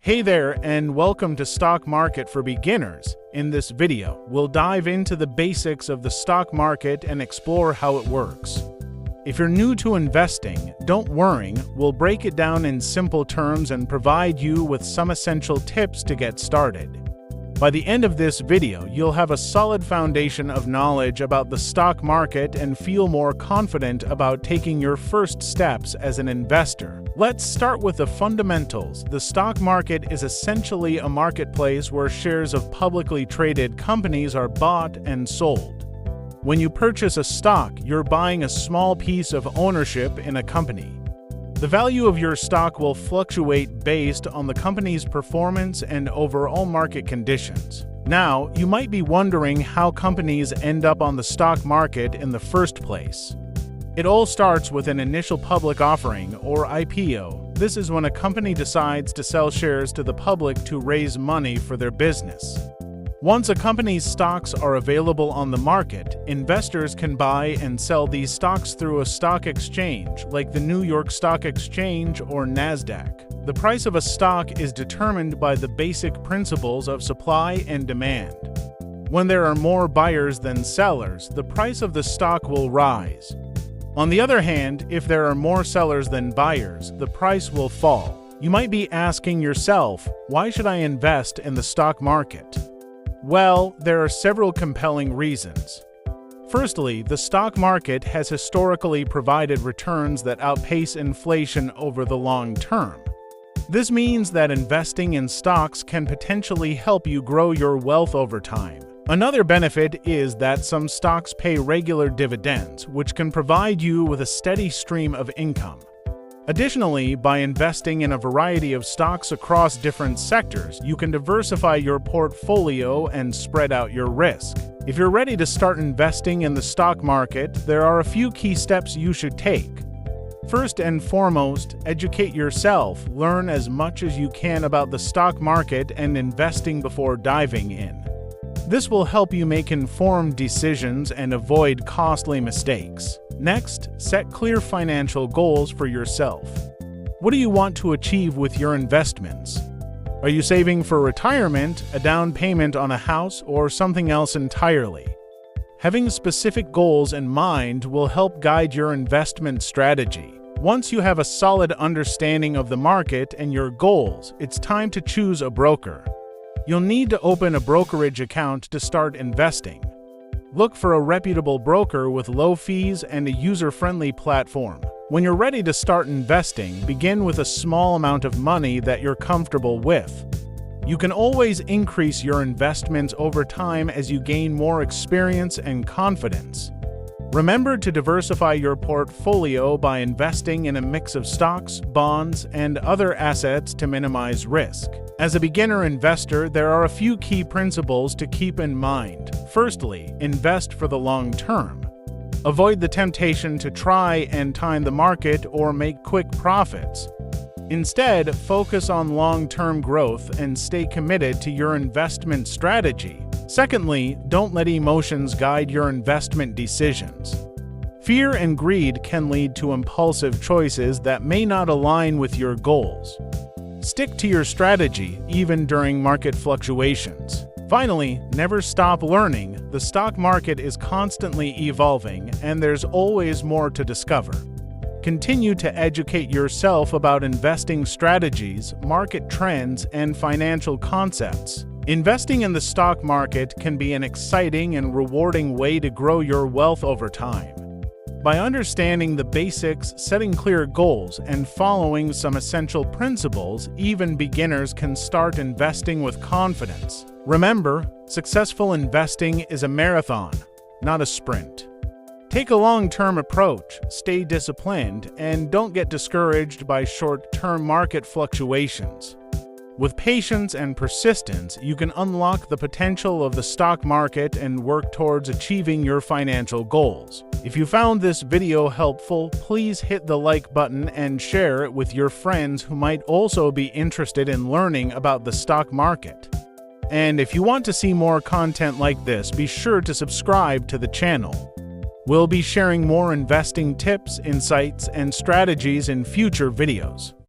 Hey there, and welcome to Stock Market for Beginners. In this video, we'll dive into the basics of the stock market and explore how it works. If you're new to investing, don't worry, we'll break it down in simple terms and provide you with some essential tips to get started. By the end of this video, you'll have a solid foundation of knowledge about the stock market and feel more confident about taking your first steps as an investor. Let's start with the fundamentals. The stock market is essentially a marketplace where shares of publicly traded companies are bought and sold. When you purchase a stock, you're buying a small piece of ownership in a company. The value of your stock will fluctuate based on the company's performance and overall market conditions. Now, you might be wondering how companies end up on the stock market in the first place. It all starts with an initial public offering, or IPO. This is when a company decides to sell shares to the public to raise money for their business. Once a company's stocks are available on the market, investors can buy and sell these stocks through a stock exchange, like the New York Stock Exchange or NASDAQ. The price of a stock is determined by the basic principles of supply and demand. When there are more buyers than sellers, the price of the stock will rise. On the other hand, if there are more sellers than buyers, the price will fall. You might be asking yourself, why should I invest in the stock market? Well, there are several compelling reasons. Firstly, the stock market has historically provided returns that outpace inflation over the long term. This means that investing in stocks can potentially help you grow your wealth over time. Another benefit is that some stocks pay regular dividends, which can provide you with a steady stream of income. Additionally, by investing in a variety of stocks across different sectors, you can diversify your portfolio and spread out your risk. If you're ready to start investing in the stock market, there are a few key steps you should take. First and foremost, educate yourself. Learn as much as you can about the stock market and investing before diving in. This will help you make informed decisions and avoid costly mistakes. Next, set clear financial goals for yourself. What do you want to achieve with your investments? Are you saving for retirement, a down payment on a house, or something else entirely? Having specific goals in mind will help guide your investment strategy. Once you have a solid understanding of the market and your goals, it's time to choose a broker. You'll need to open a brokerage account to start investing. Look for a reputable broker with low fees and a user-friendly platform. When you're ready to start investing, begin with a small amount of money that you're comfortable with. You can always increase your investments over time as you gain more experience and confidence. Remember to diversify your portfolio by investing in a mix of stocks, bonds, and other assets to minimize risk. As a beginner investor, there are a few key principles to keep in mind. Firstly, invest for the long term. Avoid the temptation to try and time the market or make quick profits. Instead, focus on long-term growth and stay committed to your investment strategy. Secondly, don't let emotions guide your investment decisions. Fear and greed can lead to impulsive choices that may not align with your goals. Stick to your strategy, even during market fluctuations. Finally, never stop learning. The stock market is constantly evolving, and there's always more to discover. Continue to educate yourself about investing strategies, market trends, and financial concepts. Investing in the stock market can be an exciting and rewarding way to grow your wealth over time. By understanding the basics, setting clear goals, and following some essential principles, even beginners can start investing with confidence. Remember, successful investing is a marathon, not a sprint. Take a long-term approach, stay disciplined, and don't get discouraged by short-term market fluctuations. With patience and persistence, you can unlock the potential of the stock market and work towards achieving your financial goals. If you found this video helpful, please hit the like button and share it with your friends who might also be interested in learning about the stock market. And if you want to see more content like this, be sure to subscribe to the channel. We'll be sharing more investing tips, insights, and strategies in future videos.